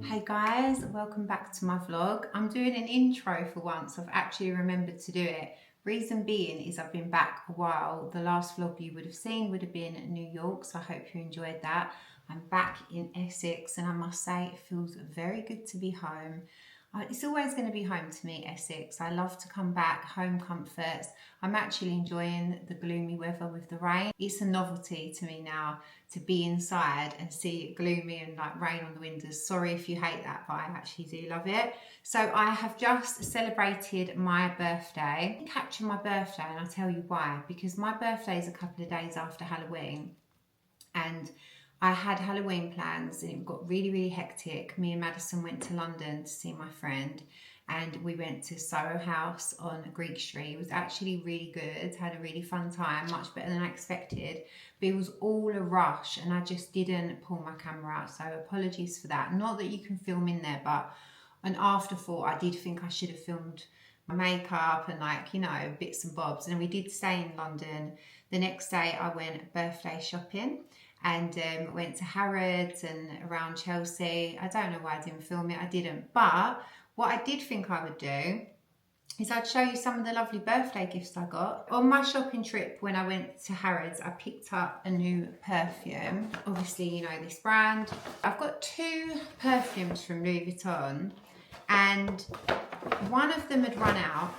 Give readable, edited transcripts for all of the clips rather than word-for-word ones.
Hey guys, welcome back to my vlog. I'm doing an intro for once. I've actually remembered to do it. Reason being is I've been back a while. The last vlog you would have seen would have been in New York, so I hope you enjoyed that. I'm back in Essex and I must say it feels very good to be home. It's always going to be home to me, Essex. I love to come back, home comforts. I'm actually enjoying the gloomy weather with the rain. It's a novelty to me now to be inside and see it gloomy and like rain on the windows. Sorry if you hate that, but I actually do love it. So I have just celebrated my birthday. I didn't capture my birthday and I'll tell you why. Because my birthday is a couple of days after Halloween and I had Halloween plans and it got really hectic. Me and Madison went to London to see my friend and we went to Soho House on Greek Street. It was actually really good, had a really fun time, much better than I expected, but it was all a rush and I just didn't pull my camera out, so apologies for that. Not that you can film in there, but an afterthought, I did think I should have filmed my makeup and like, you know, bits and bobs. And we did stay in London. The next day I went birthday shopping and went to Harrods and around Chelsea. I don't know why I didn't film it, I didn't. But what I did think I would do is I'd show you some of the lovely birthday gifts I got. On my shopping trip when I went to Harrods, I picked up a new perfume. Obviously, you know this brand. I've got two perfumes from Louis Vuitton and one of them had run out.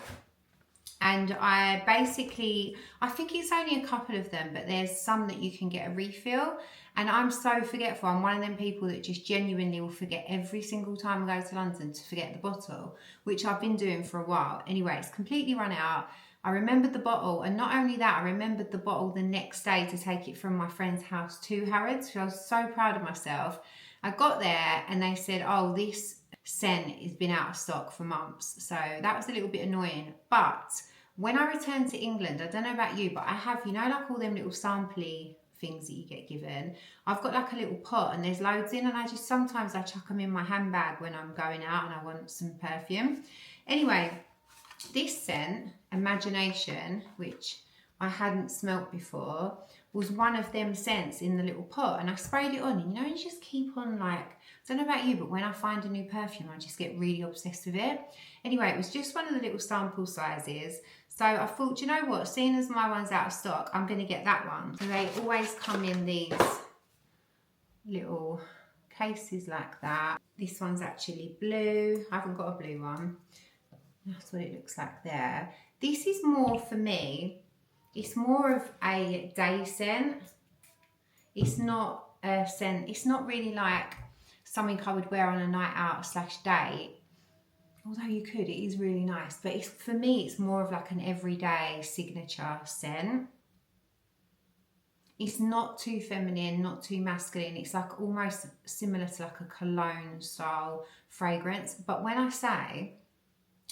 And I think it's only a couple of them, but there's some that you can get a refill. And I'm so forgetful. I'm one of them people that just genuinely will forget every single time I go to London to forget the bottle, which I've been doing for a while. Anyway, it's completely run out. I remembered the bottle, and not only that, I remembered the bottle the next day to take it from my friend's house to Harrods. So I was so proud of myself. I got there and they said, oh, this scent has been out of stock for months. So that was a little bit annoying. But when I returned to England, I don't know about you, but I have, you know, like all them little sampley things that you get given. I've got like a little pot and there's loads in, and sometimes I chuck them in my handbag when I'm going out and I want some perfume. Anyway, this scent, Imagination, which I hadn't smelt before, was one of them scents in the little pot, and I sprayed it on, and you know, you just keep on like, I don't know about you, but when I find a new perfume, I just get really obsessed with it. Anyway, it was just one of the little sample sizes. So I thought, do you know what, seeing as my one's out of stock, I'm going to get that one. So they always come in these little cases like that. This one's actually blue. I haven't got a blue one. That's what it looks like there. This is more, for me, it's more of a day scent. It's not a scent, it's not really like something I would wear on a night out / date. Although you could, it is really nice. But it's, for me, it's more of like an everyday signature scent. It's not too feminine, not too masculine. It's like almost similar to like a cologne style fragrance. But when I say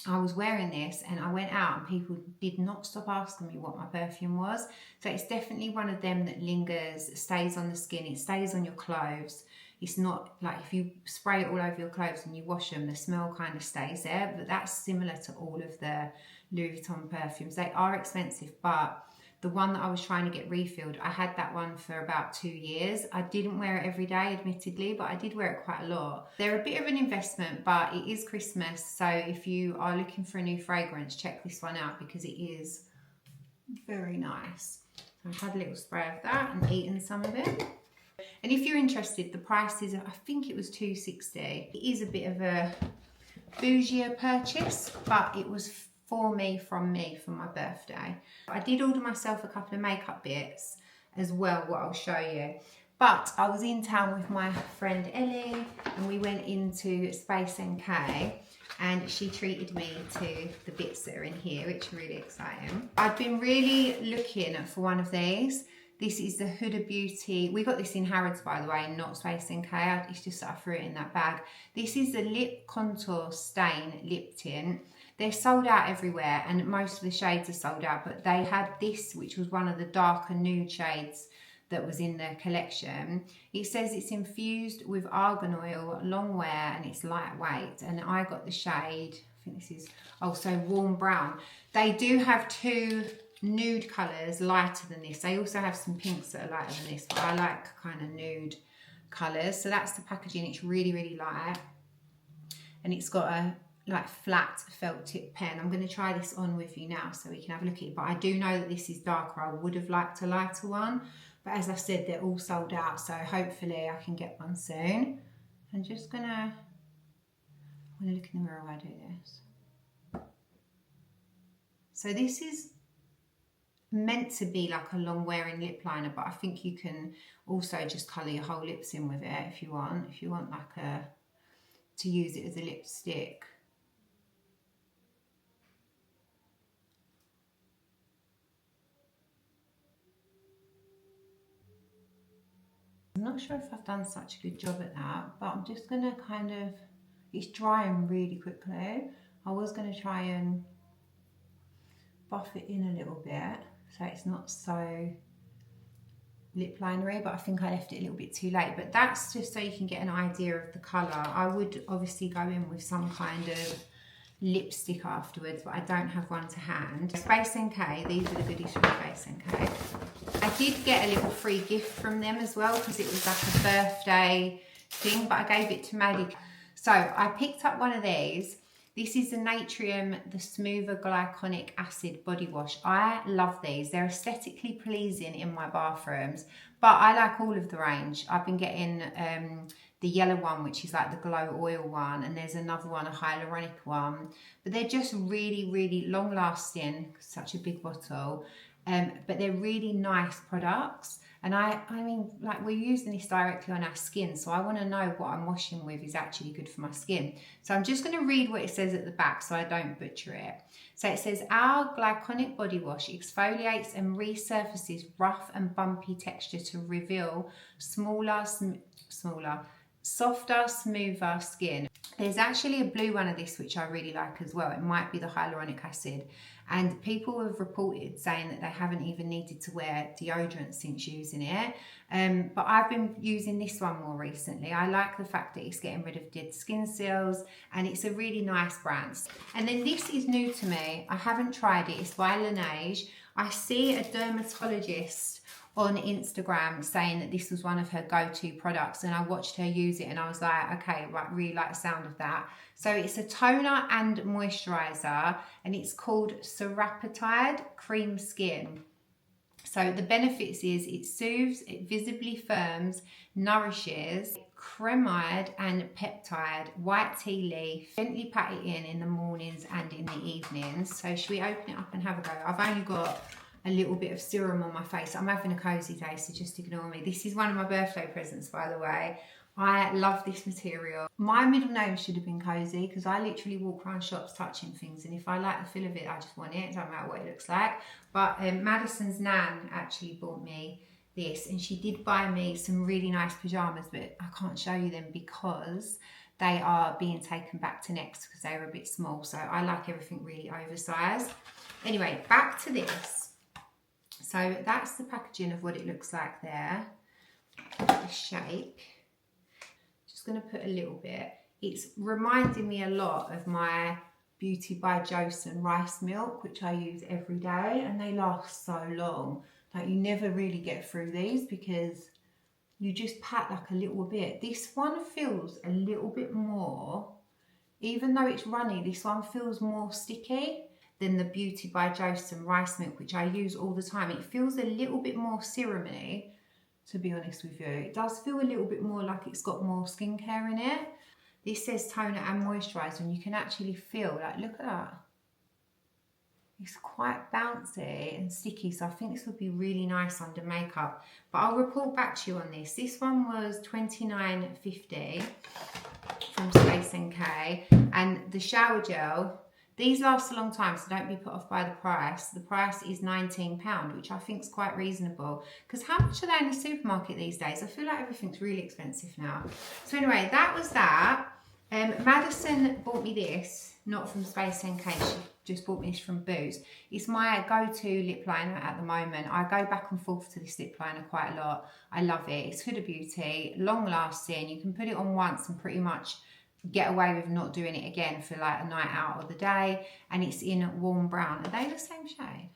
I was wearing this and I went out and people did not stop asking me what my perfume was. So it's definitely one of them that lingers, stays on the skin, it stays on your clothes. It's not like if you spray it all over your clothes and you wash them, the smell kind of stays there. But that's similar to all of the Louis Vuitton perfumes. They are expensive, but the one that I was trying to get refilled, I had that one for about 2 years. I didn't wear it every day, admittedly, but I did wear it quite a lot. They're a bit of an investment, but it is Christmas. So if you are looking for a new fragrance, check this one out because it is very nice. So I've had a little spray of that and eaten some of it. And if you're interested, the price is, I think it was $2.60. It is a bit of a bougier purchase, but it was from me for my birthday. I did order myself a couple of makeup bits as well, what I'll show you. But I was in town with my friend Ellie and we went into Space NK and she treated me to the bits that are in here, which is really exciting. I've been really looking for one of these. This is the Huda Beauty. We got this in Harrods, by the way, not Space NK. It's just that I threw it in that bag. This is the Lip Contour Stain Lip Tint. They're sold out everywhere and most of the shades are sold out, but they had this, which was one of the darker nude shades that was in the collection. It says it's infused with argan oil, long wear, and it's lightweight. And I got the shade, I think this is, oh, so warm brown. They do have two nude colours lighter than this. They also have some pinks that are lighter than this, but I like kind of nude colours. So that's the packaging. It's really, really light. And it's got a like flat felt tip pen. I'm going to try this on with you now so we can have a look at it. But I do know that this is darker. I would have liked a lighter one. But as I said, they're all sold out. So hopefully I can get one soon. I'm just going to look in the mirror while I do this. So this is meant to be like a long wearing lip liner, but I think you can also just colour your whole lips in with it if you want. If you want like to use it as a lipstick. I'm not sure if I've done such a good job at that, but I'm just going to kind of, it's drying really quickly. I was going to try and buff it in a little bit so it's not so lip linery, but I think I left it a little bit too late. But that's just so you can get an idea of the colour. I would obviously go in with some kind of lipstick afterwards, but I don't have one to hand. Space NK, these are the goodies from Space NK. I did get a little free gift from them as well because it was like a birthday thing, but I gave it to Maddie. So I picked up one of these. This is the Natrium, the Smoother Glycolic Acid Body Wash. I love these. They're aesthetically pleasing in my bathrooms, but I like all of the range. I've been getting the yellow one, which is like the glow oil one, and there's another one, a hyaluronic one. But they're just really, really long lasting, such a big bottle. But they're really nice products. And I mean, like we're using this directly on our skin, so I want to know what I'm washing with is actually good for my skin. So I'm just going to read what it says at the back so I don't butcher it. So it says, our glycolic body wash exfoliates and resurfaces rough and bumpy texture to reveal softer, smoother skin. There's actually a blue one of this which I really like as well. It might be the hyaluronic acid. And people have reported saying that they haven't even needed to wear deodorant since using it. But I've been using this one more recently. I like the fact that it's getting rid of dead skin cells and it's a really nice brand. And then this is new to me. I haven't tried it. It's by Laneige. I see a dermatologist on Instagram saying that this was one of her go-to products, and I watched her use it and I was like, okay, right, really like the sound of that. So it's a toner and moisturizer and it's called Serapetide Cream Skin. So the benefits is it soothes, it visibly firms, nourishes, cremide and peptide, white tea leaf, gently pat it in the mornings and in the evenings. So should we open it up and have a go? I've only got a little bit of serum on my face. I'm having a cozy day, so just ignore me. This is one of my birthday presents, by the way. I love this material. My middle name should have been Cozy because I literally walk around shops touching things, and if I like the feel of it, I just want it. It doesn't matter what it looks like. But Madison's nan actually bought me this, and she did buy me some really nice pyjamas, but I can't show you them because they are being taken back to Next because they were a bit small. So I like everything really oversized. Anyway, back to this. So that's the packaging of what it looks like there. The shake. Just going to put a little bit. It's reminding me a lot of my Beauty by Joseon rice milk, which I use every day, and they last so long. Like you never really get through these because you just pat like a little bit. This one feels a little bit more, even though it's runny, this one feels more sticky than the Beauty by Joseon rice milk, which I use all the time. It feels a little bit more serum-y, to be honest with you. It does feel a little bit more like it's got more skincare in it. This says toner and moisturiser, and you can actually feel, like, look at that. It's quite bouncy and sticky, so I think this would be really nice under makeup. But I'll report back to you on this. This one was $29.50 from Space NK, and the shower gel, these last a long time, so don't be put off by the price. The price is £19, which I think is quite reasonable. Because how much are they in the supermarket these days? I feel like everything's really expensive now. So anyway, that was that. Madison bought me this, not from Space NK. She just bought me this from Boots. It's my go-to lip liner at the moment. I go back and forth to this lip liner quite a lot. I love it. It's Huda Beauty, long-lasting. You can put it on once and pretty much get away with not doing it again for like a night out or the day, and it's in warm brown. Are they the same shade?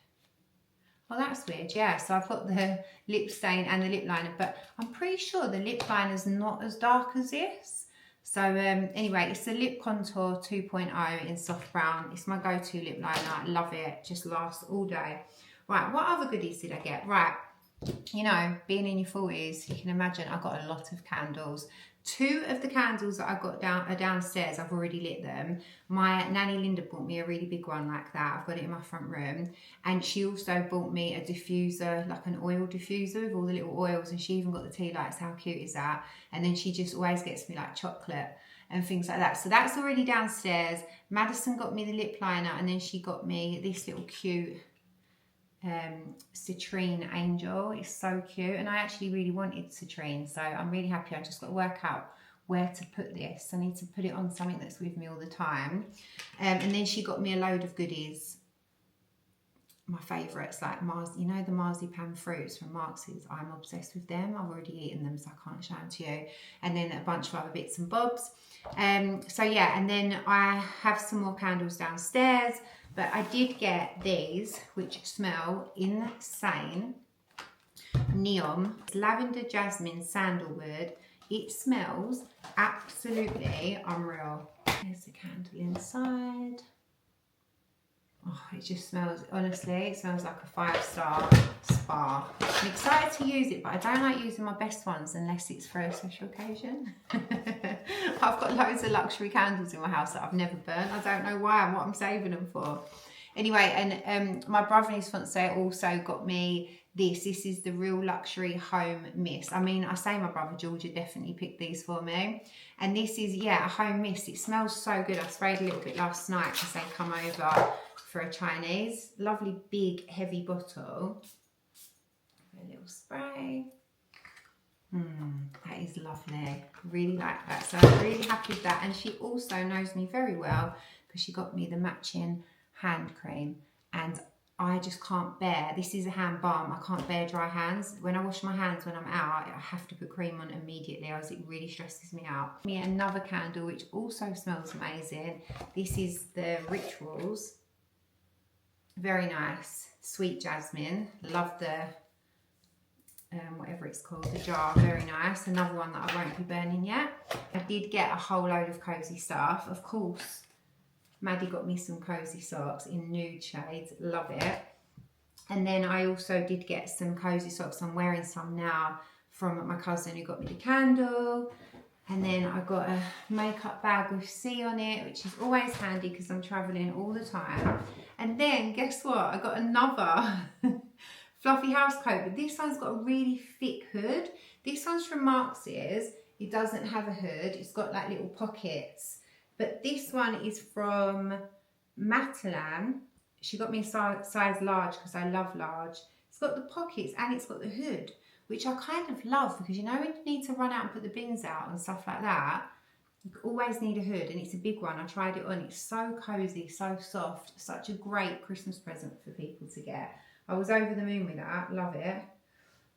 Oh, that's weird. Yeah, so I've got the lip stain and the lip liner, but I'm pretty sure the lip liner's not as dark as this. So anyway, it's the Lip Contour 2.0 in soft brown. It's my go-to lip liner. I love it. Just lasts all day. Right, what other goodies did I get? Right, you know, being in your 40s, you can imagine I got a lot of candles. 2 of the candles that I got are downstairs. I've already lit them. My nanny Linda bought me a really big one like that. I've got it in my front room. And she also bought me a diffuser, like an oil diffuser with all the little oils. And she even got the tea lights. How cute is that? And then she just always gets me like chocolate and things like that. So that's already downstairs. Madison got me the lip liner, and then she got me this little cute citrine angel. It's so cute, and I actually really wanted citrine, so I'm really happy. I just got to work out where to put this. I need to put it on something that's with me all the time. And then she got me a load of goodies. My favourites, like you know, the marzipan fruits from Marx's. I'm obsessed with them. I've already eaten them, so I can't show them to you. And then a bunch of other bits and bobs. So yeah, and then I have some more candles downstairs. But I did get these, which smell insane. Neon, lavender, jasmine, sandalwood. It smells absolutely unreal. There's the candle inside. Oh, it just smells, honestly, it smells like a 5-star spa. I'm excited to use it, but I don't like using my best ones unless it's for a special occasion. I've got loads of luxury candles in my house that I've never burnt. I don't know why and what I'm saving them for. Anyway, and my brother and his fiance also got me this. This is the Real Luxury Home Mist. I mean, I say my brother Georgia definitely picked these for me. And this is, yeah, a home mist. It smells so good. I sprayed a little bit last night because they come over for a Chinese. Lovely big heavy bottle. A little spray. That is lovely. Really like that. So I'm really happy with that. And she also knows me very well because she got me the matching hand cream. And I just can't bear, this is a hand balm, I can't bear dry hands. When I wash my hands when I'm out, I have to put cream on immediately, else it really stresses me out. Me another candle which also smells amazing. This is the Rituals. Very nice, sweet jasmine. Love the whatever it's called, the jar, very nice. Another one that I won't be burning yet. I did get a whole load of cozy stuff. Of course, Maddie got me some cozy socks in nude shades, love it. And then I also did get some cozy socks. I'm wearing some now from my cousin who got me the candle. And then I got a makeup bag with C on it, which is always handy because I'm traveling all the time. And then guess what? I got another fluffy house coat, but this one's got a really thick hood. This one's from Marx's. It doesn't have a hood. It's got like little pockets. But this one is from Matalan. She got me a size large because I love large. It's got the pockets and it's got the hood, which I kind of love because, you know, when you need to run out and put the bins out and stuff like that, you always need a hood, and it's a big one. I tried it on. It's so cozy, so soft. Such a great Christmas present for people to get. I was over the moon with that. Love it.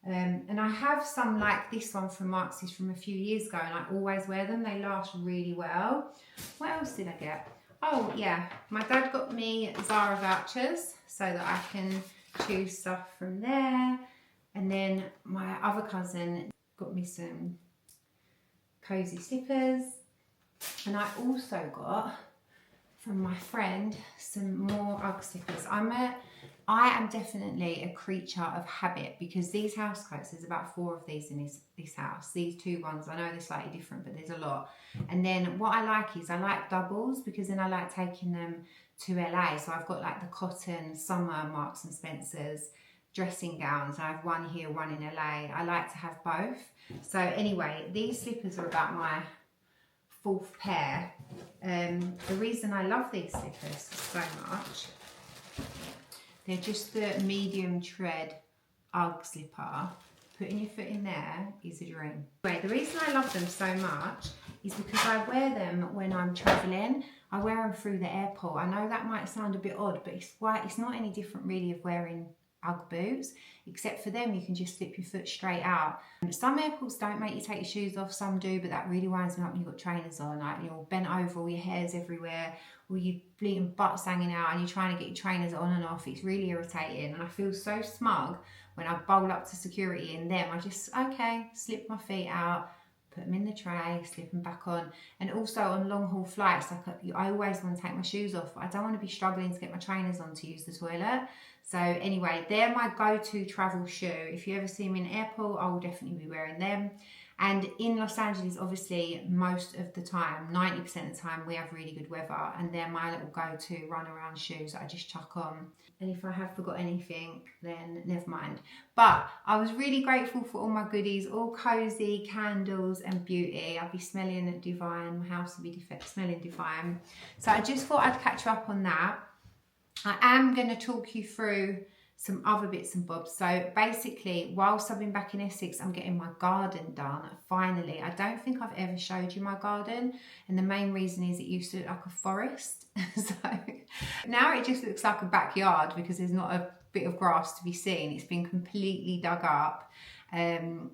And I have some like this one from Marx's from a few years ago, and I always wear them. They last really well. What else did I get? Oh yeah, my dad got me Zara vouchers so that I can choose stuff from there. And then my other cousin got me some cozy slippers. And I also got from my friend some more Ugg slippers. I am definitely a creature of habit because these housecoats, there's about 4 of these in this house. These 2 ones, I know they're slightly different, but there's a lot. And then what I like is I like doubles because then I like taking them to LA. So I've got like the cotton summer Marks and Spencer's dressing gowns. I have one here, one in LA. I like to have both. So anyway, these slippers are about my 4th pair. The reason I love these slippers so much, they're just the medium tread Ugg slipper. Putting your foot in there is a dream. Anyway, the reason I love them so much is because I wear them when I'm traveling. I wear them through the airport. I know that might sound a bit odd, but it's not any different really of wearing Ugg boots. Except for them, you can just slip your foot straight out. Some airports don't make you take your shoes off, some do, but that really winds me up when you've got trainers on. Like, you're bent over, all your hair's everywhere, or your bleeding butt's hanging out, and you're trying to get your trainers on and off. It's really irritating, and I feel so smug when I bowl up to security in them. I just, okay, slip my feet out, put them in the tray, slip them back on. And also on long haul flights, like I always want to take my shoes off, but I don't want to be struggling to get my trainers on to use the toilet. So anyway, they're my go-to travel shoe. If you ever see me in an airport, I will definitely be wearing them. And in Los Angeles, obviously, most of the time, 90% of the time, we have really good weather, and they're my little go-to run around shoes that I just chuck on. And if I have forgot anything, then never mind. But I was really grateful for all my goodies, all cozy, candles and beauty. I'd be smelling divine, my house would be smelling divine. So I just thought I'd catch you up on that. I am going to talk you through some other bits and bobs. So basically, whilst I've been back in Essex, I'm getting my garden done finally. I don't think I've ever showed you my garden, and the main reason is it used to look like a forest. So now it just looks like a backyard because there's not a bit of grass to be seen. It's been completely dug up, and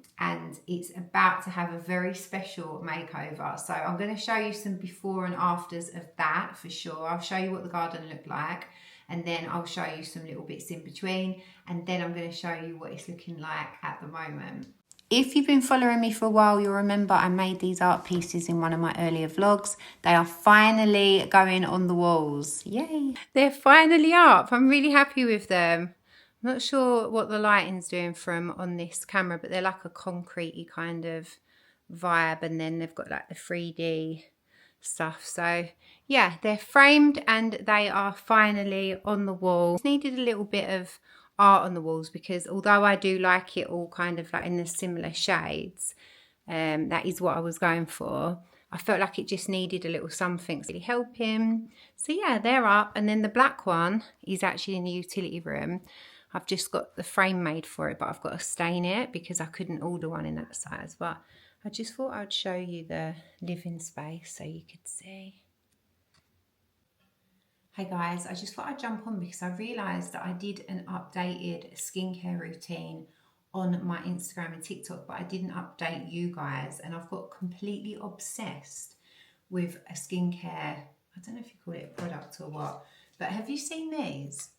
it's about to have a very special makeover. So I'm going to show you some before and afters of that for sure. I'll show you what the garden looked like, and then I'll show you some little bits in between, and then I'm going to show you what it's looking like at the moment. If you've been following me for a while, you'll remember I made these art pieces in one of my earlier vlogs. They are finally going on the walls. Yay! They're finally up. I'm really happy with them. I'm not sure what the lighting's doing from on this camera, but they're like a concrete-y kind of vibe, and then they've got like the 3D stuff. So yeah, they're framed and they are finally on the wall. Just needed a little bit of art on the walls because although I do like it all kind of like in the similar shades, that is what I was going for. I felt like it just needed a little something to really help him. So yeah, they're up, and then the black one is actually in the utility room. I've just got the frame made for it, but I've got to stain it because I couldn't order one in that size. But I just thought I'd show you the living space so you could see. Hey guys, I just thought I'd jump on because I realised that I did an updated skincare routine on my Instagram and TikTok, but I didn't update you guys, and I've got completely obsessed with a skincare, I don't know if you call it a product or what, but have you seen these?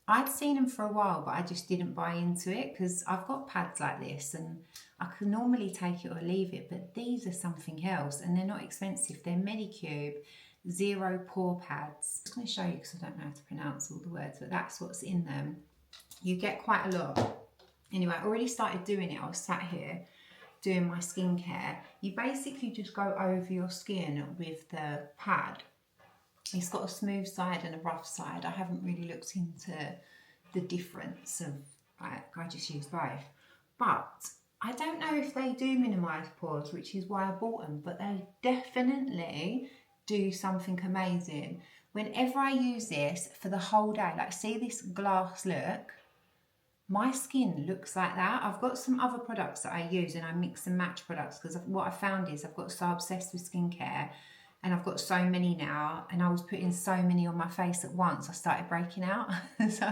I'd seen them for a while, but I just didn't buy into it because I've got pads like this and I can normally take it or leave it, but these are something else, and they're not expensive. They're Medicube Zero Pore Pads. I'm just going to show you because I don't know how to pronounce all the words, but that's what's in them. You get quite a lot. Anyway, I already started doing it. I was sat here doing my skincare. You basically just go over your skin with the pad. It's got a smooth side and a rough side. I haven't really looked into the difference of, I just use both. But I don't know if they do minimise pores, which is why I bought them, but they definitely do something amazing. Whenever I use this for the whole day, like see this glass look, my skin looks like that. I've got some other products that I use and I mix and match products because what I found is I've got so obsessed with skincare and I've got so many now, and I was putting so many on my face at once, I started breaking out. So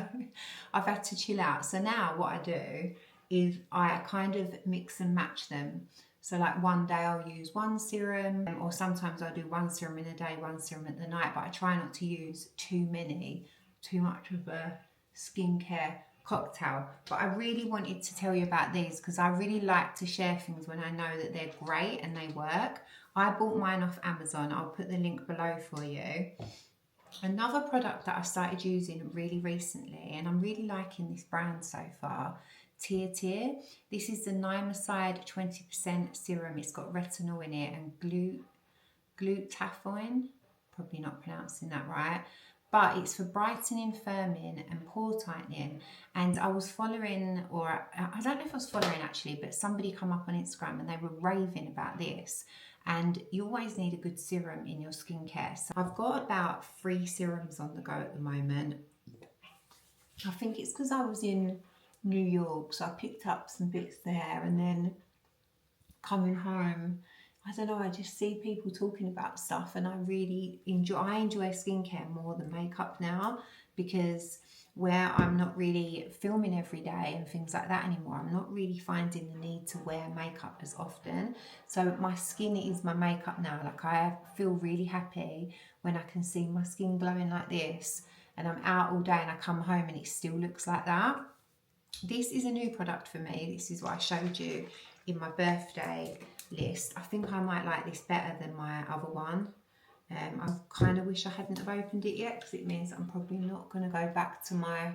I've had to chill out. So now what I do is I kind of mix and match them. So like one day I'll use one serum, or sometimes I'll do one serum in a day, one serum at the night, but I try not to use too much of a skincare cocktail. But I really wanted to tell you about these because I really like to share things when I know that they're great and they work. I bought mine off Amazon. I'll put the link below for you. Another product that I started using really recently, and I'm really liking this brand so far, Tier. This is the Niacinamide 20% serum. It's got retinol in it and glutathione, probably not pronouncing that right, but it's for brightening, firming and pore tightening. And I was following, or I don't know if I was following actually, but somebody come up on Instagram and they were raving about this. And you always need a good serum in your skincare. So I've got about 3 serums on the go at the moment. I think it's because I was in New York, so I picked up some bits there, and then coming home, I don't know, I just see people talking about stuff and I really enjoy skincare more than makeup now because where I'm not really filming every day and things like that anymore, I'm not really finding the need to wear makeup as often. So my skin is my makeup now. Like, I feel really happy when I can see my skin glowing like this, and I'm out all day and I come home and it still looks like that. This is a new product for me. This is what I showed you in my birthday list. I think I might like this better than my other one. I kind of wish I hadn't have opened it yet, because it means I'm probably not going to go back to my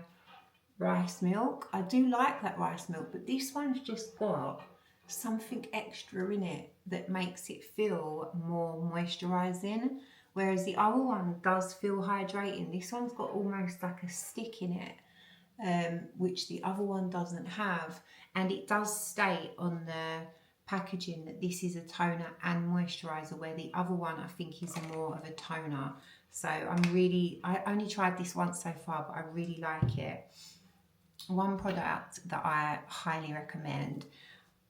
rice milk. I do like that rice milk, but this one's just got something extra in it that makes it feel more moisturising, whereas the other one does feel hydrating. This one's got almost like a stick in it, which the other one doesn't have, and it does state on the packaging that this is a toner and moisturizer, where the other one I think is more of a toner. So I only tried this once so far, but I really like it. One product that I highly recommend,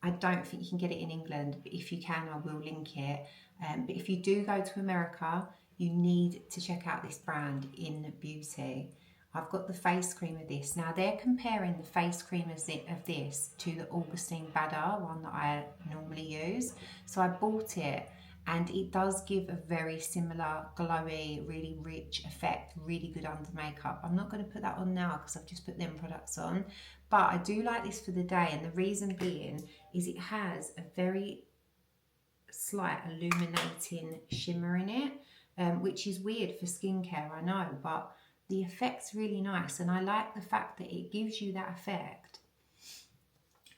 I don't think you can get it in England, but if you can, I will link it. But if you do go to America, you need to check out this brand, In Beauty. I've got the face cream of this. Now, they're comparing the face cream of this to the Augustine Bader one that I normally use. So I bought it, and it does give a very similar glowy, really rich effect, really good under makeup. I'm not going to put that on now because I've just put them products on, but I do like this for the day, and the reason being is it has a very slight illuminating shimmer in it, which is weird for skincare, I know, but the effect's really nice, and I like the fact that it gives you that effect.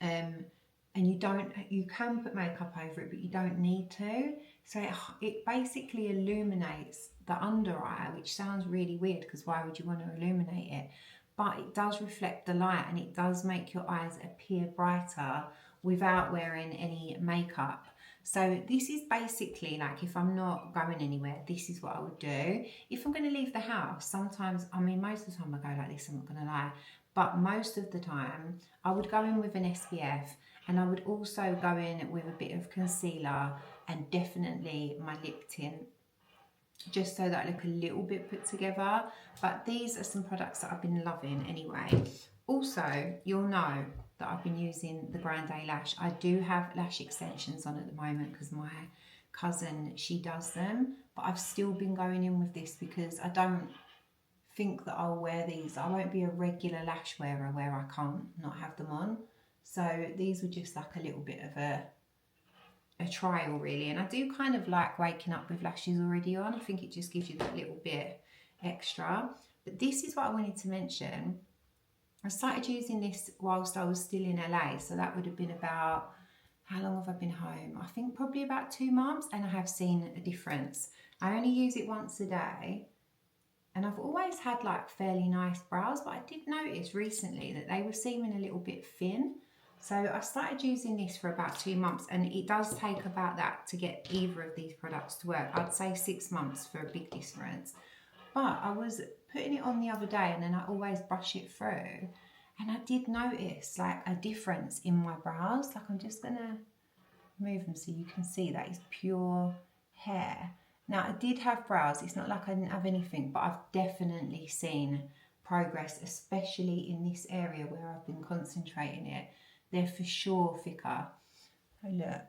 And you can put makeup over it, but you don't need to. So it basically illuminates the under eye, which sounds really weird because why would you want to illuminate it? But it does reflect the light, and it does make your eyes appear brighter without wearing any makeup. So this is basically like, if I'm not going anywhere, this is what I would do. If I'm going to leave the house, sometimes, I mean, most of the time I go like this, I'm not going to lie, but most of the time I would go in with an SPF, and I would also go in with a bit of concealer and definitely my lip tint, just so that I look a little bit put together. But these are some products that I've been loving anyway. Also, you'll know that I've been using the Grande Lash. I do have lash extensions on at the moment because my cousin, she does them, but I've still been going in with this because I don't think that I'll wear these. I won't be a regular lash wearer where I can't not have them on. So these were just like a little bit of a trial really, and I do kind of like waking up with lashes already on. I think it just gives you that little bit extra. But this is what I wanted to mention. I started using this whilst I was still in LA, so that would have been about, how long have I been home? I think probably about 2 months, and I have seen a difference. I only use it once a day, and I've always had like fairly nice brows, but I did notice recently that they were seeming a little bit thin. So I started using this for about 2 months, and it does take about that to get either of these products to work. I'd say 6 months for a big difference. But I was putting it on the other day, and then I always brush it through, and I did notice like a difference in my brows. Like, I'm just gonna move them so you can see that is pure hair. Now, I did have brows. It's not like I didn't have anything, but I've definitely seen progress, especially in this area where I've been concentrating it. They're for sure thicker. Oh, look.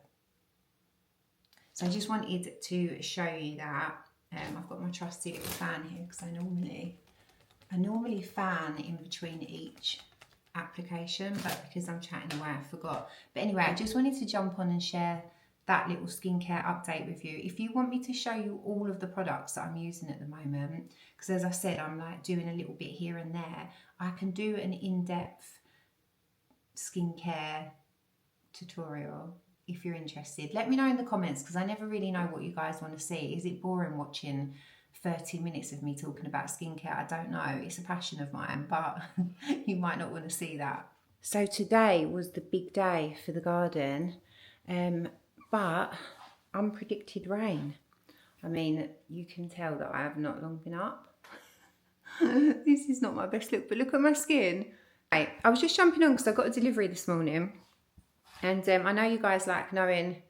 So I just wanted to show you that. I've got my trusty little fan here because I normally fan in between each application, but because I'm chatting away, I forgot. But anyway, I just wanted to jump on and share that little skincare update with you. If you want me to show you all of the products that I'm using at the moment, because as I said, I'm like doing a little bit here and there, I can do an in-depth skincare tutorial if you're interested. Let me know in the comments, because I never really know what you guys want to see. Is it boring watching 30 minutes of me talking about skincare? I don't know. It's a passion of mine, but you might not want to see that. So today was the big day for the garden, but unpredicted rain. I mean, you can tell that I have not long been up. This is not my best look, but look at my skin. Right, I was just jumping on because I got a delivery this morning, and I know you guys like knowing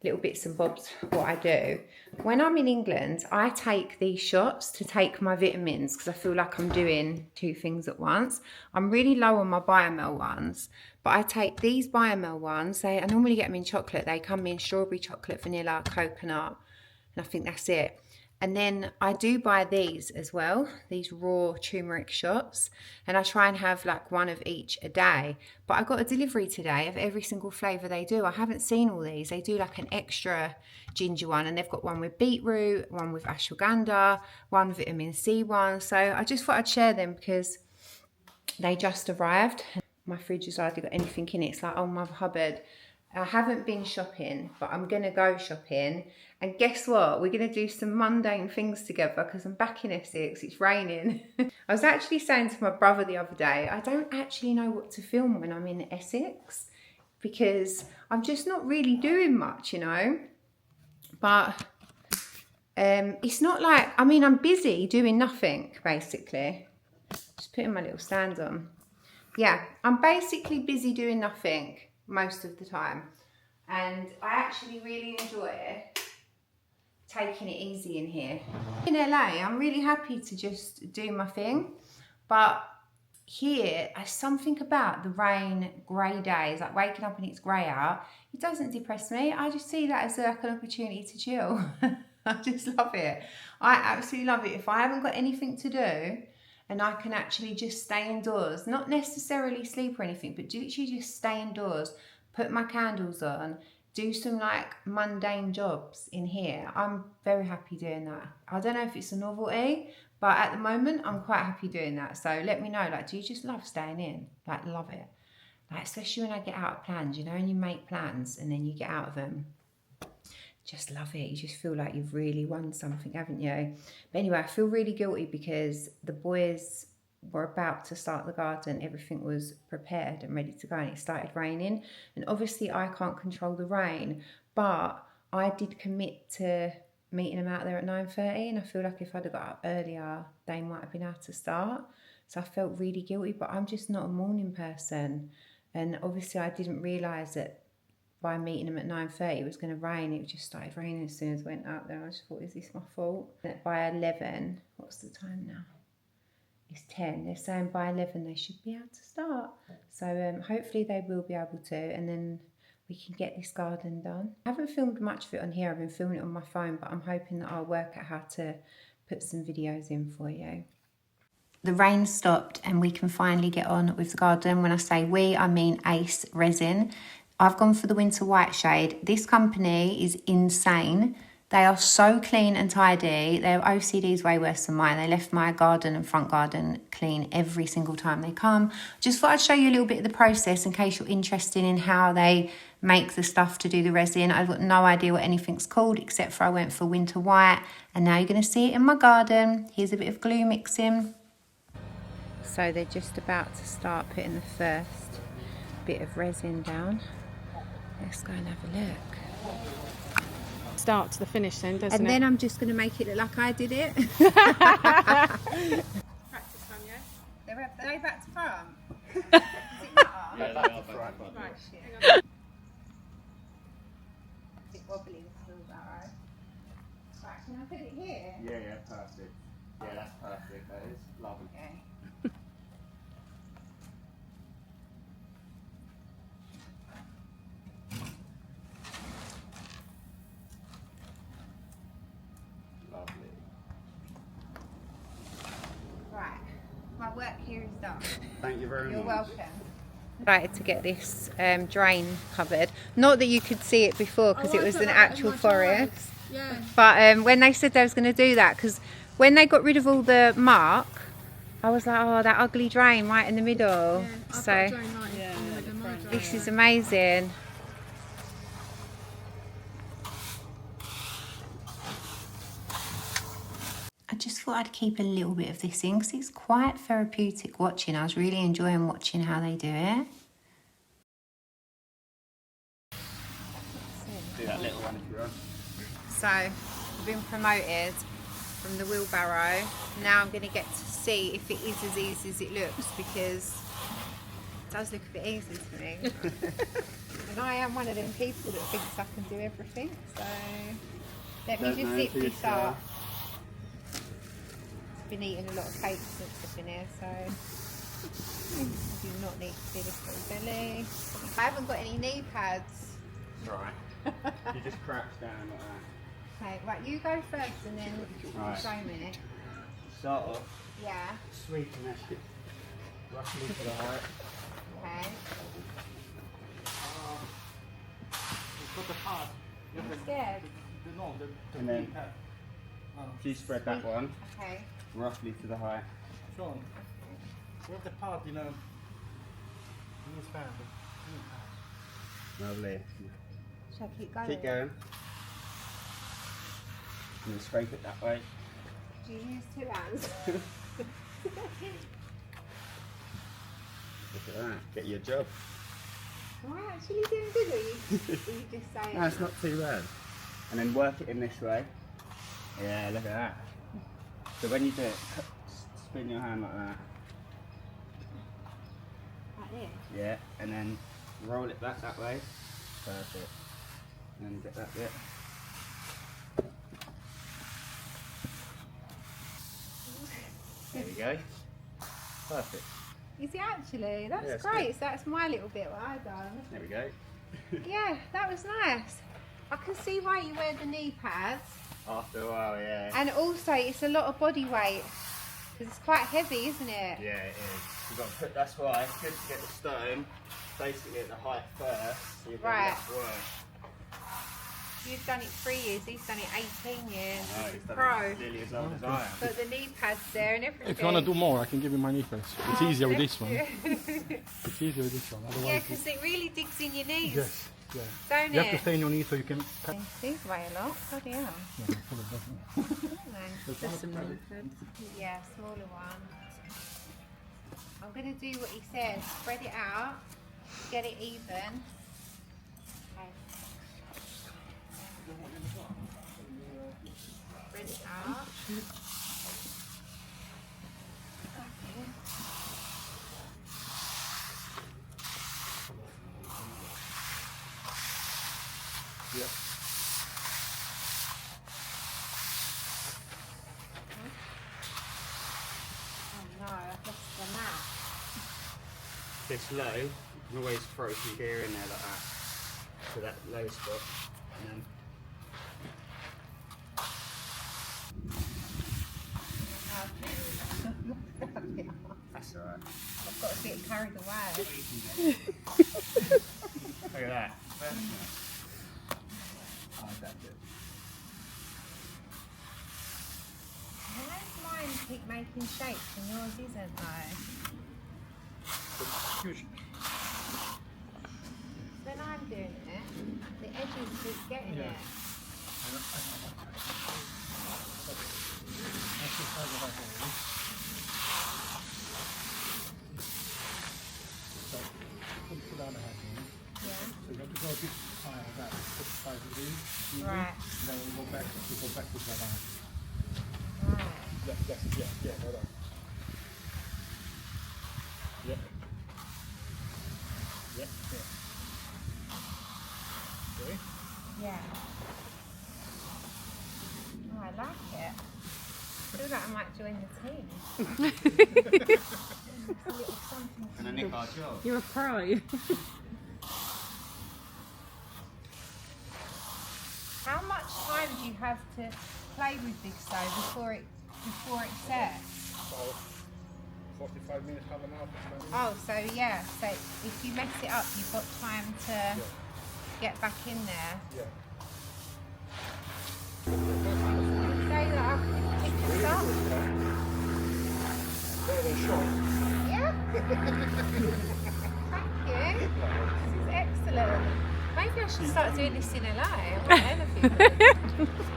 little bits and bobs what I do. When I'm in England, I take these shots to take my vitamins because I feel like I'm doing two things at once. I'm really low on my Biomel ones, but I take these Biomel ones. I normally get them in chocolate. They come in strawberry, chocolate, vanilla, coconut, and I think that's it. And then I do buy these as well, these raw turmeric shots, and I try and have like one of each a day. But I got a delivery today of every single flavour they do. I haven't seen all these. They do like an extra ginger one, and they've got one with beetroot, one with ashwagandha, one vitamin C one. So I just thought I'd share them because they just arrived. My fridge has hardly got anything in it. It's like, oh, my cupboard. I haven't been shopping, but I'm going to go shopping. And guess what? We're going to do some mundane things together because I'm back in Essex. It's raining. I was actually saying to my brother the other day, I don't actually know what to film when I'm in Essex because I'm just not really doing much, you know. But it's not like, I mean, I'm busy doing nothing, basically. Just putting my little stand on. Yeah, I'm basically busy doing nothing most of the time, and I actually really enjoy taking it easy in here. In LA, I'm really happy to just do my thing, but here, there's something about the rain, grey days, like waking up and it's grey out, it doesn't depress me. I just see that as like an opportunity to chill. I just love it. I absolutely love it. If I haven't got anything to do, and I can actually just stay indoors, not necessarily sleep or anything, but literally just stay indoors, put my candles on, do some like mundane jobs in here. I'm very happy doing that. I don't know if it's a novelty, but at the moment, I'm quite happy doing that. So let me know, like, do you just love staying in? Like, love it. Like, especially when I get out of plans, you know, and you make plans and then you get out of them. Just love it. You just feel like you've really won something, haven't you? But anyway, I feel really guilty because the boys were about to start the garden. Everything was prepared and ready to go, and it started raining. And obviously I can't control the rain, but I did commit to meeting them out there at 9:30, and I feel like if I'd have got up earlier, they might have been able to start. So I felt really guilty, but I'm just not a morning person. And obviously I didn't realise that by meeting them at 9:30 it was going to rain. It just started raining as soon as I went out there. I just thought, is this my fault? By 11, what's the time now? It's 10. They're saying by 11 they should be able to start. So hopefully they will be able to, and then we can get this garden done. I haven't filmed much of it on here. I've been filming it on my phone, but I'm hoping that I'll work out how to put some videos in for you. The rain stopped and we can finally get on with the garden. When I say we, I mean Ace Resin. I've gone for the winter white shade. This company is insane. They are so clean and tidy. Their OCD is way worse than mine. They left my garden and front garden clean every single time they come. Just thought I'd show you a little bit of the process in case you're interested in how they make the stuff to do the resin. I've got no idea what anything's called except for I went for winter white, and now you're going to see it in my garden. Here's a bit of glue mixing. So they're just about to start putting the first bit of resin down. Let's go and have a look. Start to the finish then, doesn't it? And then I'm just going to make it look like I did it. Practice run, yeah? Are they back to front? Is it not? Yeah, they are front. Right, Shit. hang on. A bit wobbly with the wheelbarrow. Right, can I put it here? Yeah, perfect. Yeah, that's perfect. That is lovely. Okay. Lovely. Right, my work here is done. Thank you very You're much. welcome. Excited to get this drain covered. Not that you could see it before because it was an actual forest. Yeah. But when they said they was going to do that, because when they got rid of all the muck, I was like, oh, that ugly drain right in the middle. I've So got a drain right in the middle of my this drain. is amazing. I just thought I'd keep a little bit of this in because it's quite therapeutic watching. I was really enjoying watching how they do it. Do that little one if you're on. So I've been promoted from the wheelbarrow. Now I'm going to get to see if it is as easy as it looks, because it does look a bit easy to me. And I am one of them people that thinks I can do everything, so let me Don't just know zip until you this try. up. I've been eating a lot of cakes since I've been here, so I do not need to see this little belly. I haven't got any knee pads. Right. You just crouch down like that. Okay, right, you go first and then Right. show me. Start off Yeah, sweeping that shit roughly to the height. okay. You've got the pad. I'm scared. And then if you spread that one Okay. roughly to the height. Sean, with the pad, you know, he's found it. Lovely. Shall I keep going? Keep going. And then scrape it that way. Do you use 2 hands? Look at that. Get your job. Am I actually doing good or are you just saying? No, it's not too bad. And then work it in this way. Yeah, look at that. So when you do it, spin your hand like that. Like this? Yeah, and then roll it back that way. Perfect. And then get that bit. There we go. Perfect. Is it actually? That's Yeah, it's great. good. So that's my little bit what I've done. There we go. Yeah, that was nice. I can see why you wear the knee pads. After a while, yeah. And also it's a lot of body weight. Because it's quite heavy, isn't it? Yeah, it is. You've got to put, that's why it's good to get the stone basically at the height first. So you're Right. less work. You've done it 3 years, he's done it 18 years. No, He's he's a done pro. it nearly as old as I am. Got the knee pads there and everything. If you want to do more, I can give you my knee pads. It's easier with this one. Yeah, It's easier with this one. Otherwise, because it really digs in your knees, yes, yeah. don't You have to it? stay on your knees so you can. These weigh a lot. Bloody hell. Yeah, full of definitely. Yeah, smaller one. I'm going to do what he says. Spread it out. Get it even. Okay. Spread it out. Okay. Yeah. Oh no, I've lost the map. This low, you can always throw some gear in there like that. To that low spot. And then that's alright. I've got a bit carried away. Look at that. Oh, that's it. Why does mine keep making shapes and yours isn't though? Huge. When I'm doing it, the edges keep getting Yeah. it. Put down the hat in. Yeah. So you have to go a bit higher than that. Put the size of it. Right. Then we go back. We go backwards like that. Right. That's it. Yeah, yeah, like that. Yeah. Yeah, yeah. Okay. Yeah. Oh, I like it. I feel like I might join the team. It's a little something. And then nick our job. You're a pro. How much time do you have to play with this though before it sets? About 45 minutes, half an hour. Oh, so yeah. So if you mess it up, you've got time to get back in there. Yeah. Say that I've picked this up. Better than short. Yeah. Thank you. This is excellent. Maybe I should start doing this in LA. I want anything.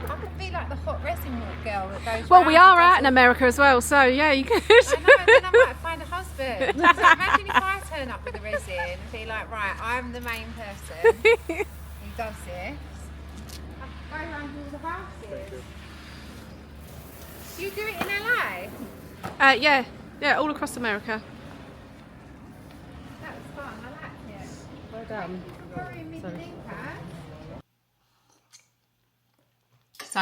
I could be like the hot resin walk girl that goes. Well, round we and are does out in all- America as well, so yeah, you could. I know, and then I might find a husband. So imagine if I turn up with the resin and be like, right, I'm the main person who does this. I could go around all the houses. Do you do it in LA? Yeah, all across America. That was fun. I liked it. Well done. So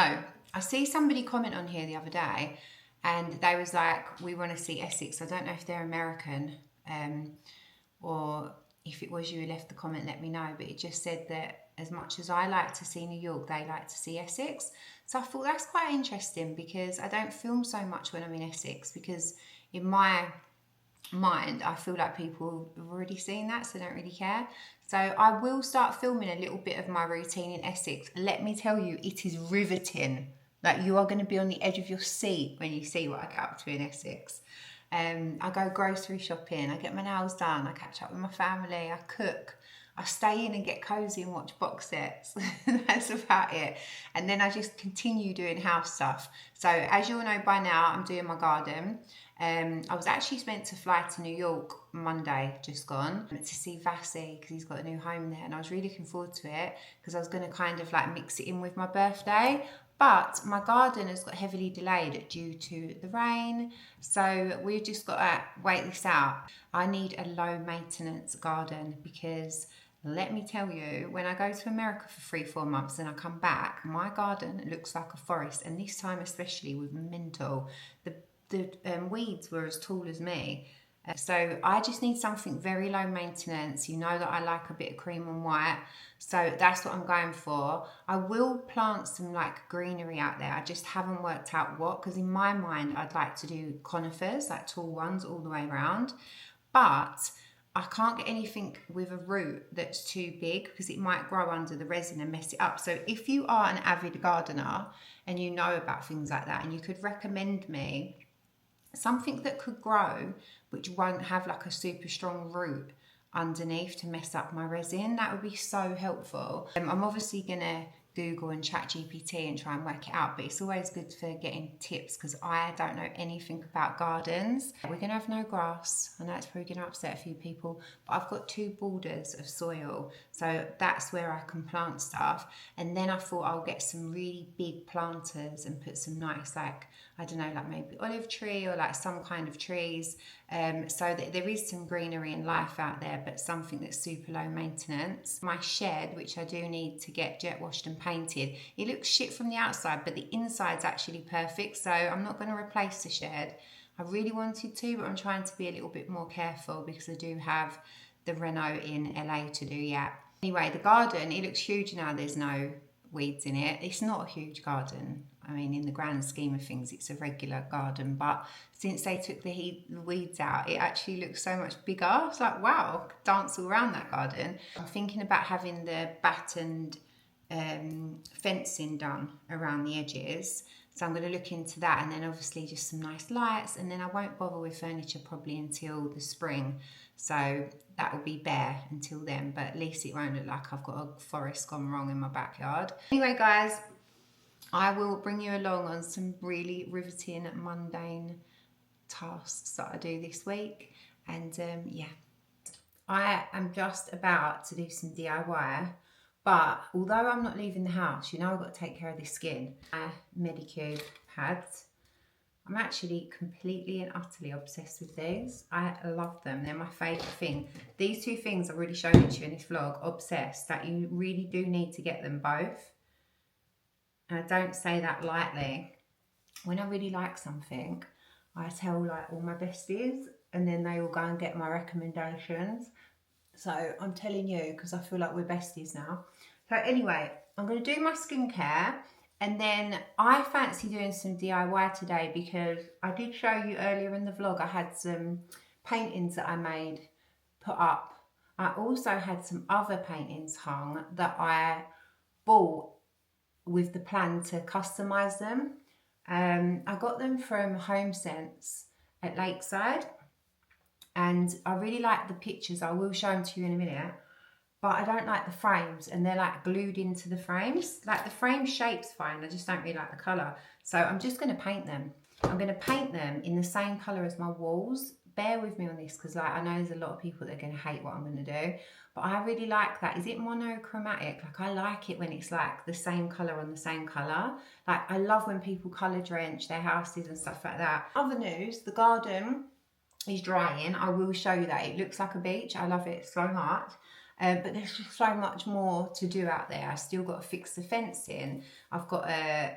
I see somebody comment on here the other day, and they was like, we want to see Essex. I don't know if they're American, or if it was you who left the comment, let me know. But it just said that as much as I like to see New York, they like to see Essex. So I thought that's quite interesting, because I don't film so much when I'm in Essex, because in my mind I feel like people have already seen that, so they don't really care. So I will start filming a little bit of my routine in Essex. Let me tell you, it is riveting. Like, you are going to be on the edge of your seat when you see what I get up to in Essex. I go grocery shopping, I get my nails done, I catch up with my family, I cook, I stay in and get cozy and watch box sets. That's about it. And then I just continue doing house stuff. So as you all know by now, I'm doing my garden. I was actually meant to fly to New York Monday, just gone, to see Vassy, because he's got a new home there, and I was really looking forward to it, because I was going to kind of like mix it in with my birthday. But my garden has got heavily delayed due to the rain, so we've just got to wait this out. I need a low maintenance garden, because let me tell you, when I go to America for 3-4 months and I come back, my garden looks like a forest, and this time especially was mental. The weeds were as tall as me. So I just need something very low maintenance. You know that I like a bit of cream and white, so that's what I'm going for. I will plant some like greenery out there. I just haven't worked out what, because in my mind I'd like to do conifers, like tall ones all the way around, but I can't get anything with a root that's too big, because it might grow under the resin and mess it up. So if you are an avid gardener and you know about things like that, and you could recommend me something that could grow which won't have like a super strong root underneath to mess up my resin, that would be so helpful. I'm obviously gonna Google and ChatGPT and try and work it out, but it's always good for getting tips, because I don't know anything about gardens. We're gonna have no grass. I know it's probably gonna upset a few people, but I've got 2 borders of soil, so that's where I can plant stuff. And then I thought I'll get some really big planters and put some nice, like, I don't know, like maybe olive tree or like some kind of trees, so that there is some greenery and life out there, but something that's super low maintenance. My shed, which I do need to get jet washed and painted, it looks shit from the outside, but the inside's actually perfect, so I'm not going to replace the shed. I really wanted to, but I'm trying to be a little bit more careful, because I do have the reno in LA to do yet. Anyway, the garden, it looks huge now. There's no weeds in it. It's not a huge garden. I mean, in the grand scheme of things, it's a regular garden, but since they took the weeds out, it actually looks so much bigger. It's like, wow, dance all around that garden. I'm thinking about having the battened fencing done around the edges, so I'm going to look into that, and then obviously just some nice lights, and then I won't bother with furniture probably until the spring, so that will be bare until then, but at least it won't look like I've got a forest gone wrong in my backyard. Anyway guys, I will bring you along on some really riveting, mundane tasks that I do this week. And yeah, I am just about to do some DIY, but although I'm not leaving the house, you know I've got to take care of this skin. My Medicube pads, I'm actually completely and utterly obsessed with these. I love them. They're my favourite thing. These 2 things I really showed it to you in this vlog, obsessed, that you really do need to get them both. And I don't say that lightly. When I really like something, I tell like all my besties, and then they all go and get my recommendations. So I'm telling you, because I feel like we're besties now. So anyway, I'm going to do my skincare, and then I fancy doing some DIY today, because I did show you earlier in the vlog I had some paintings that I made put up. I also had some other paintings hung that I bought with the plan to customize them. I got them from Home Sense at Lakeside, and I really like the pictures. I will show them to you in a minute, but I don't like the frames, and they're like glued into the frames. Like, the frame shape's fine, I just don't really like the colour. So I'm just going to paint them. I'm going to paint them in the same colour as my walls. Bear with me on this, because like, I know there's a lot of people that are going to hate what I'm going to do, but I really like that. Is it monochromatic? Like, I like it when it's like the same colour on the same colour. Like, I love when people colour drench their houses and stuff like that. Other news, the garden is drying. I will show you that. It looks like a beach. I love it so much. But there's just so much more to do out there. I've still got to fix the fencing. I've got to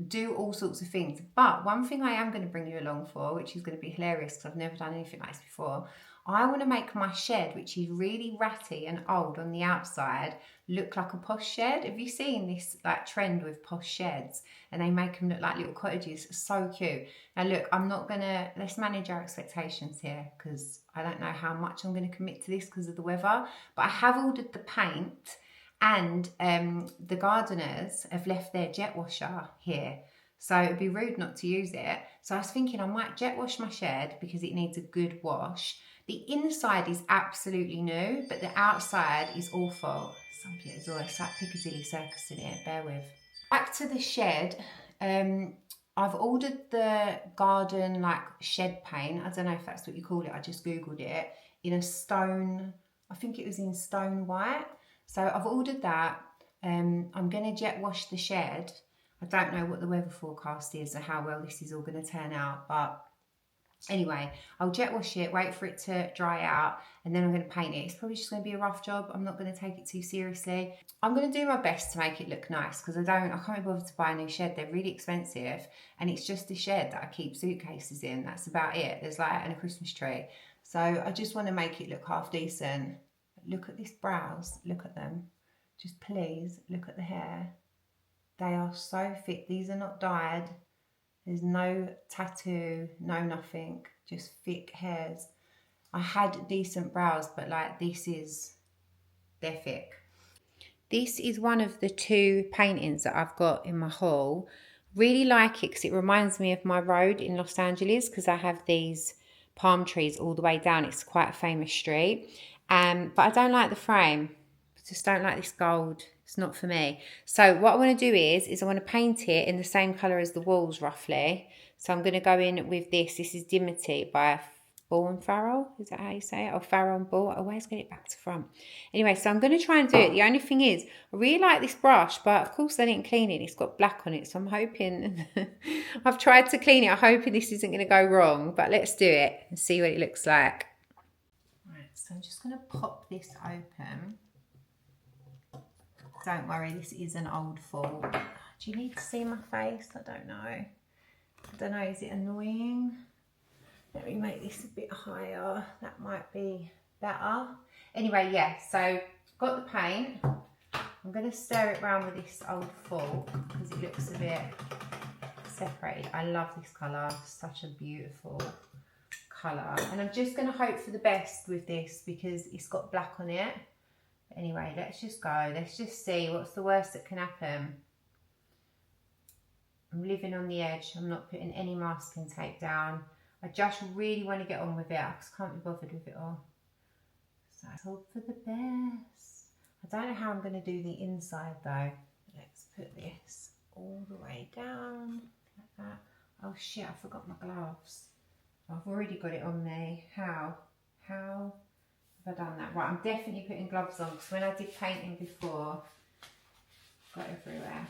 do all sorts of things. But one thing I am going to bring you along for, which is going to be hilarious because I've never done anything like this before, I want to make my shed, which is really ratty and old on the outside, look like a posh shed. Have you seen this like trend with posh sheds? And they make them look like little cottages. So cute. Now look, let's manage our expectations here because I don't know how much I'm going to commit to this because of the weather. But I have ordered the paint, and the gardeners have left their jet washer here. So it'd be rude not to use it. So I was thinking I might jet wash my shed because it needs a good wash. The inside is absolutely new, but the outside is awful. It's like Piccadilly Circus in it, bear with. Back to the shed. I've ordered the garden like shed paint. I don't know if that's what you call it. I just Googled it. In a stone, I think it was in stone white. So I've ordered that. I'm going to jet wash the shed. I don't know what the weather forecast is or how well this is all going to turn out, but anyway, I'll jet wash it, wait for it to dry out, and then I'm going to paint it. It's probably just going to be a rough job. I'm not going to take it too seriously. I'm going to do my best to make it look nice because I can't be bothered to buy a new shed. They're really expensive, and it's just a shed that I keep suitcases in. That's about it. There's light and a Christmas tree. So I just want to make it look half decent. Look at these brows. Look at them. Just please look at the hair. They are so thick. These are not dyed. There's no tattoo, no nothing, just thick hairs. I had decent brows, but like they're thick. This is one of the two paintings that I've got in my haul. Really like it because it reminds me of my road in Los Angeles because I have these palm trees all the way down. It's quite a famous street. But I don't like the frame. I just don't like this gold. It's not for me. So what I want to do is I want to paint it in the same colour as the walls roughly. So I'm going to go in with this. This is Dimity by Ball and Farrell. Is that how you say it? Or Farrell and Ball. I always get it back to front. Anyway, so I'm going to try and do it. The only thing is, I really like this brush, but of course I didn't clean it. It's got black on it. So I'm hoping, I've tried to clean it. I'm hoping this isn't going to go wrong. But let's do it and see what it looks like. Right, so I'm just going to pop this open. Don't worry, this is an old fall. Do you need to see my face? I don't know. Is it annoying? Let me make this a bit higher. That might be better. Anyway, yeah, so got the paint. I'm going to stir it around with this old fork because it looks a bit separated. I love this colour. Such a beautiful colour. And I'm just going to hope for the best with this because it's got black on it. Anyway, let's just go. Let's just see what's the worst that can happen. I'm living on the edge. I'm not putting any masking tape down. I just really want to get on with it. I just can't be bothered with it all. So hope for the best. I don't know how I'm going to do the inside though. Let's put this all the way down like that. Oh shit, I forgot my gloves. I've already got it on me. How have I done that? Right, I'm definitely putting gloves on because when I did painting before, got everywhere.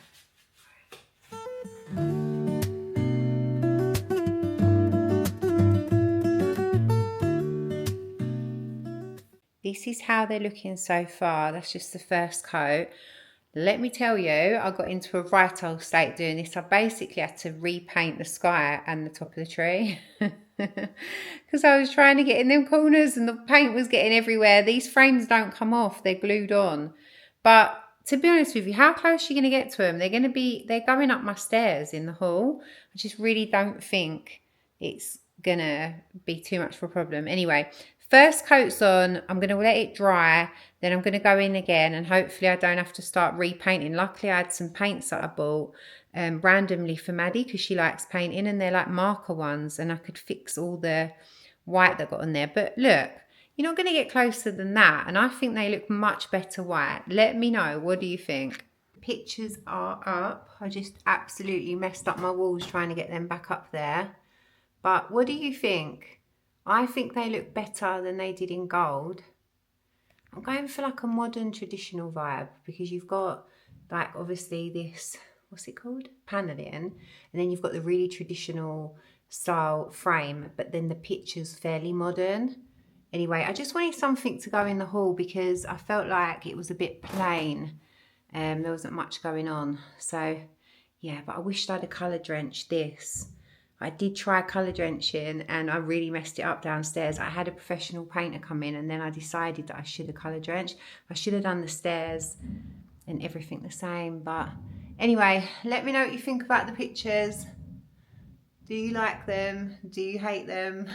This is how they're looking so far. That's just the first coat. Let me tell you, I got into a right old state doing this. I basically had to repaint the sky and the top of the tree because I was trying to get in them corners and the paint was getting everywhere. These frames don't come off, they're glued on. But to be honest with you, how close are you going to get to them? They're going up my stairs in the hall. I just really don't think it's going to be too much of a problem. Anyway, first coat's on, I'm going to let it dry, then I'm going to go in again and hopefully I don't have to start repainting. Luckily I had some paints that I bought randomly for Maddie because she likes painting and they're like marker ones and I could fix all the white that got on there. But look, you're not going to get closer than that and I think they look much better white. Let me know, what do you think? Pictures are up. I just absolutely messed up my walls trying to get them back up there. But what do you think? I think they look better than they did in gold. I'm going for like a modern traditional vibe because you've got like obviously this, what's it called? Paneling. And then you've got the really traditional style frame, but then the picture's fairly modern. Anyway, I just wanted something to go in the hall because I felt like it was a bit plain. There wasn't much going on. So yeah, but I wished I'd have colour drenched this. I did try colour drenching and I really messed it up downstairs. I had a professional painter come in and then I decided that I should have colour drenched. I should have done the stairs and everything the same. But anyway, let me know what you think about the pictures. Do you like them? Do you hate them?